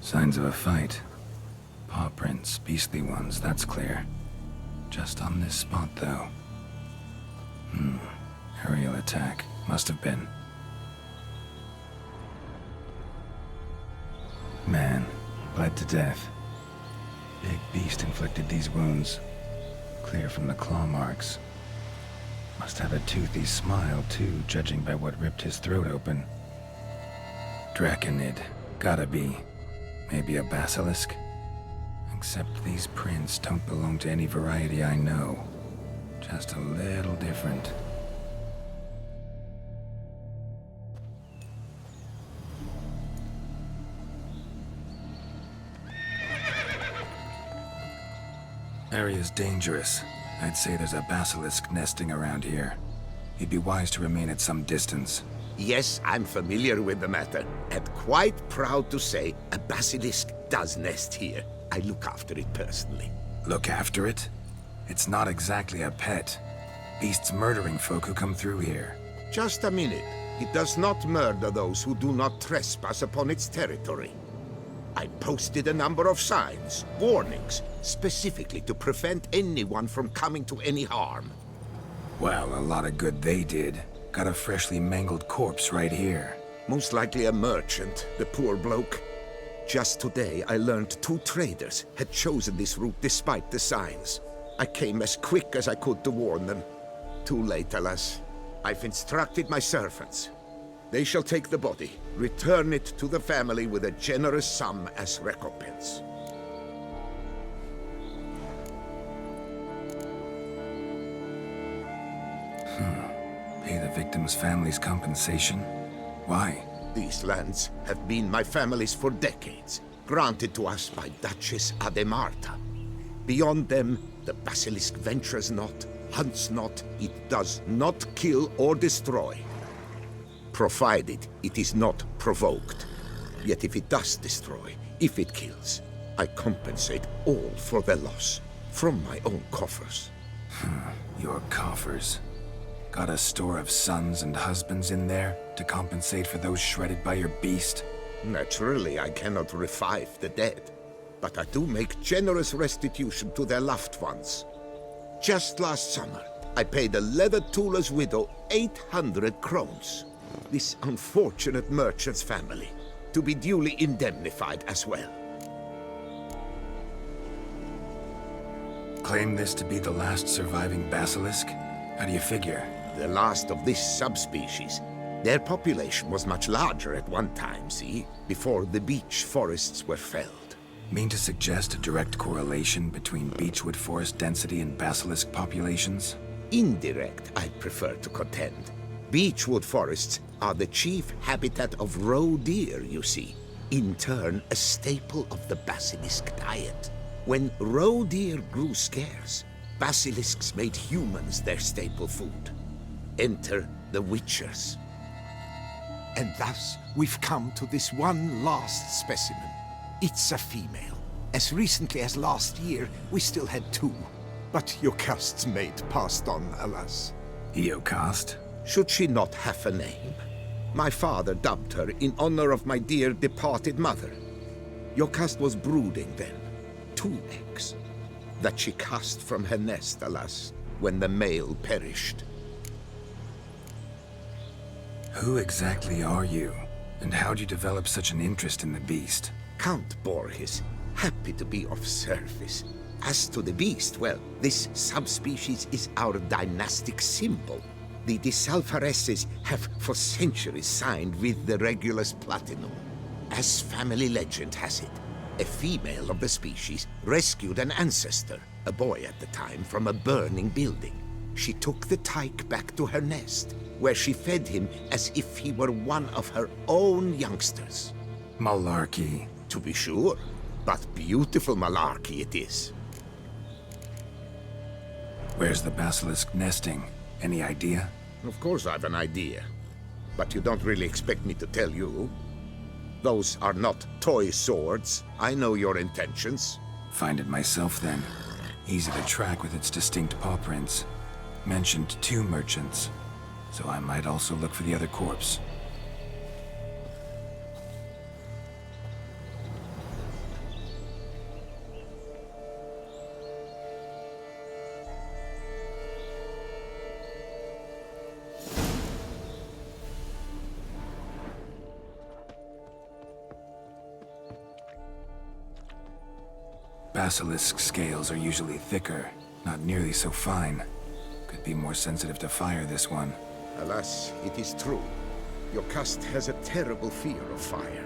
Signs of a fight. Paw prints, beastly ones, that's clear. Just on this spot, though. Aerial attack. Must have been. Man, bled to death. Big beast inflicted these wounds. Clear from the claw marks. Must have a toothy smile, too, judging by what ripped his throat open. Draconid. Gotta be. Maybe a basilisk? Except these prints don't belong to any variety I know. Just a little different. Area's dangerous. I'd say there's a basilisk nesting around here. You'd be wise to remain at some distance. Yes, I'm familiar with the matter, and quite proud to say a basilisk does nest here. I look after it personally. Look after it? It's not exactly a pet. Beasts murdering folk who come through here. Just a minute. It does not murder those who do not trespass upon its territory. I posted a number of signs, warnings, specifically to prevent anyone from coming to any harm. Well, a lot of good they did. Got a freshly mangled corpse right here. Most likely a merchant, the poor bloke. Just today, I learned 2 traders had chosen this route despite the signs. I came as quick as I could to warn them. Too late, alas. I've instructed my servants. They shall take the body, return it to the family with a generous sum as recompense. Pay the victim's family's compensation? Why? These lands have been my family's for decades, granted to us by Duchess Ademarta. Beyond them, the basilisk ventures not, hunts not, it does not kill or destroy. Provided it is not provoked. Yet if it does destroy, if it kills, I compensate all for their loss, from my own coffers. Your coffers. Got a store of sons and husbands in there to compensate for those shredded by your beast? Naturally, I cannot revive the dead, but I do make generous restitution to their loved ones. Just last summer, I paid a leather tooler's widow 800 crowns. This unfortunate merchant's family, to be duly indemnified as well. Claim this to be the last surviving basilisk? How do you figure? The last of this subspecies. Their population was much larger at one time, see? Before the beech forests were felled. Mean to suggest a direct correlation between beechwood forest density and basilisk populations? Indirect, I prefer to contend. Beechwood forests are the chief habitat of roe deer, you see. In turn, a staple of the basilisk diet. When roe deer grew scarce, basilisks made humans their staple food. Enter the witchers. And thus, we've come to this one last specimen. It's a female. As recently as last year, we still had 2. But Jocast's mate passed on, alas. Jocast? Should she not have a name? My father dubbed her in honor of my dear departed mother. Jocast was brooding then. 2 eggs. That she cast from her nest, alas, when the male perished. Who exactly are you? And how'd you develop such an interest in the beast? Count Borges, happy to be of service. As to the beast, well, this subspecies is our dynastic symbol. The Disalfareses have for centuries signed with the Regulus Platinum. As family legend has it, a female of the species rescued an ancestor, a boy at the time, from a burning building. She took the tyke back to her nest, where she fed him as if he were one of her own youngsters. Malarkey. To be sure, but beautiful malarkey it is. Where's the basilisk nesting? Any idea? Of course I've an idea, but you don't really expect me to tell you. Those are not toy swords. I know your intentions. Find it myself then. Easy to track with its distinct paw prints. Mentioned 2 merchants, so I might also look for the other corpse. Basilisk scales are usually thicker, not nearly so fine. Could be more sensitive to fire, this one. Alas, it is true. Your caste has a terrible fear of fire.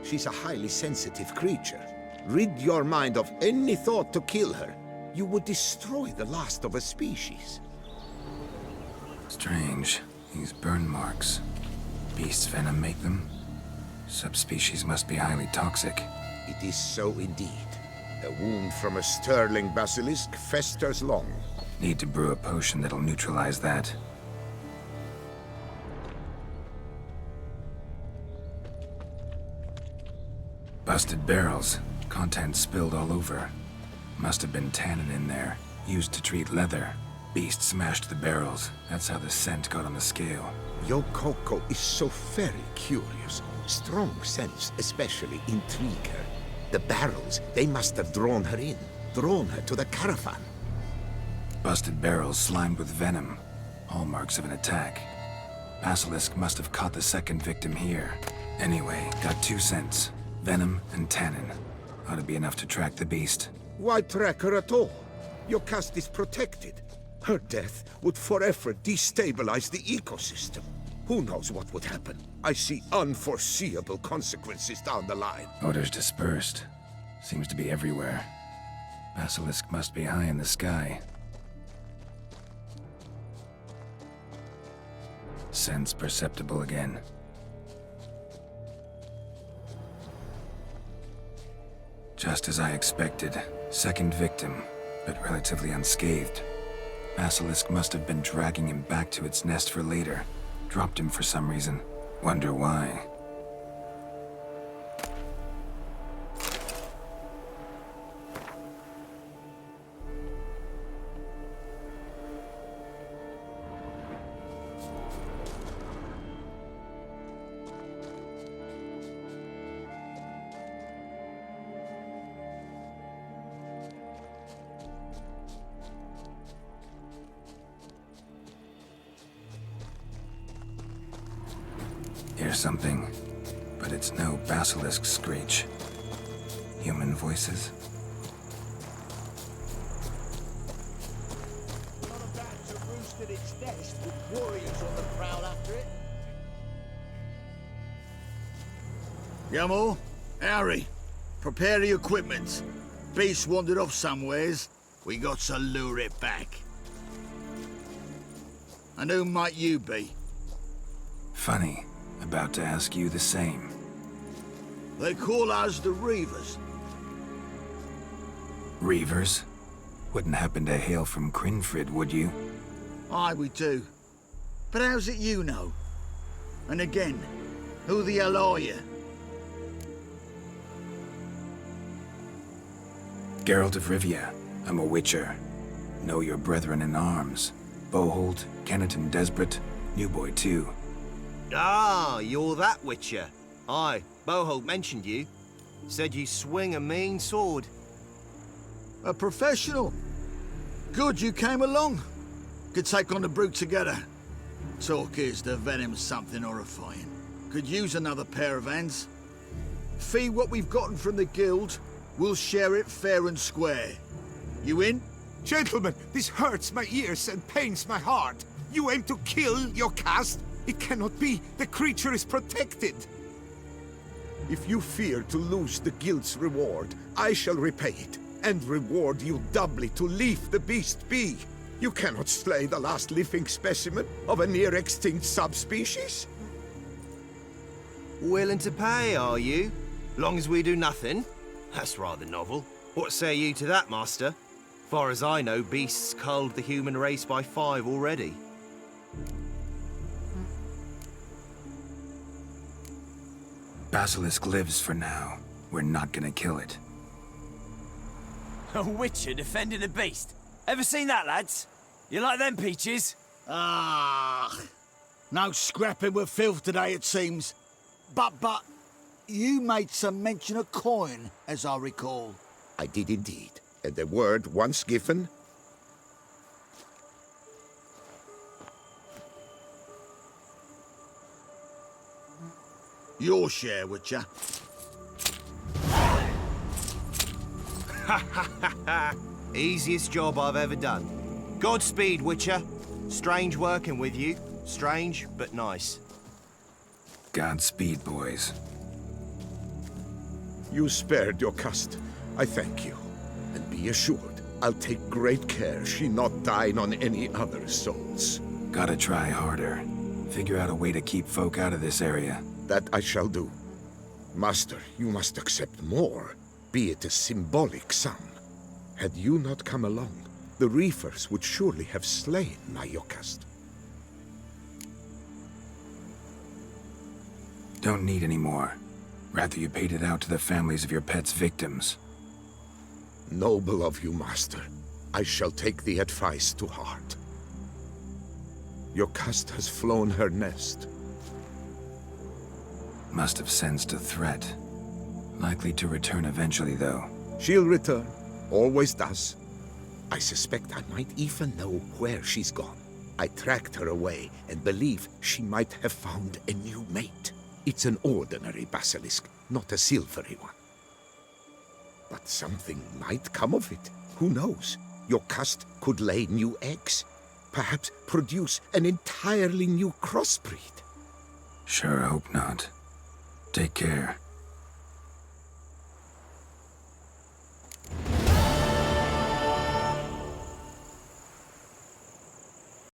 She's a highly sensitive creature. Rid your mind of any thought to kill her. You would destroy the last of a species. Strange. These burn marks. Beast's venom make them? Subspecies must be highly toxic. It is so indeed. A wound from a sterling basilisk festers long. Need to brew a potion that'll neutralize that. Busted barrels. Contents spilled all over. Must have been tannin in there, used to treat leather. Beast smashed the barrels. That's how the scent got on the scale. Yokoko is so very curious. Strong scents especially intrigue her. The barrels, they must have drawn her in. Drawn her to the caravan. Busted barrels slimed with venom. Hallmarks of an attack. Basilisk must have caught the second victim here. Anyway, got 2 scents. Venom and tannin. Ought to be enough to track the beast. Why track her at all? Your caste is protected. Her death would forever destabilize the ecosystem. Who knows what would happen? I see unforeseeable consequences down the line. Odors dispersed. Seems to be everywhere. Basilisk must be high in the sky. Scents perceptible again. Just as I expected. Second victim, but relatively unscathed. Basilisk must have been dragging him back to its nest for later. Dropped him for some reason. Wonder why. Hear something, but it's no basilisk screech. Human voices? Not about to roost at its nest with warriors on the prowl after it. Yamal, Harry, prepare the equipment. Beast wandered off somewheres. We got to lure it back. And who might you be? Funny. About to ask you the same. They call us the Reavers. Reavers? Wouldn't happen to hail from Crinfrid, would you? Aye, we do. But how's it you know? And again, who the hell are you? Geralt of Rivia. I'm a witcher. Know your brethren in arms. Boholt, Kenneton Desperate, New Boy too. Ah, you're that Witcher. Aye, Boholt mentioned you. Said you swing a mean sword. A professional. Good you came along. Could take on the brute together. Talk is the venom's something horrifying. Could use another pair of hands. Fee what we've gotten from the guild. We'll share it fair and square. You in? Gentlemen, this hurts my ears and pains my heart. You aim to kill your caste? It cannot be. The creature is protected. If you fear to lose the guild's reward, I shall repay it, and reward you doubly to leave the beast be. You cannot slay the last living specimen of a near-extinct subspecies. Willing to pay, are you? Long as we do nothing? That's rather novel. What say you to that, master? Far as I know, beasts culled the human race by 5 already. Basilisk lives for now. We're not gonna kill it. A witcher defending a beast. Ever seen that, lads? You like them peaches? Ah, no scrapping with filth today, it seems. But, you made some mention of coin, as I recall. I did indeed, and the word once given... Your share, Witcher. Easiest job I've ever done. Godspeed, Witcher. Strange working with you. Strange, but nice. Godspeed, boys. You spared your cust. I thank you. And be assured, I'll take great care she not dine on any other souls. Gotta try harder. Figure out a way to keep folk out of this area. That I shall do. Master, you must accept more, be it a symbolic sum. Had you not come along, the reefers would surely have slain my Yokast. Don't need any more. Rather you paid it out to the families of your pet's victims. Noble of you, Master. I shall take the advice to heart. Yokast has flown her nest. Must have sensed a threat. Likely to return eventually, though. She'll return. Always does. I suspect I might even know where she's gone. I tracked her away and believe she might have found a new mate. It's an ordinary basilisk, not a silvery one. But something might come of it. Who knows? Yokast could lay new eggs. Perhaps produce an entirely new crossbreed. Sure hope not. Take care.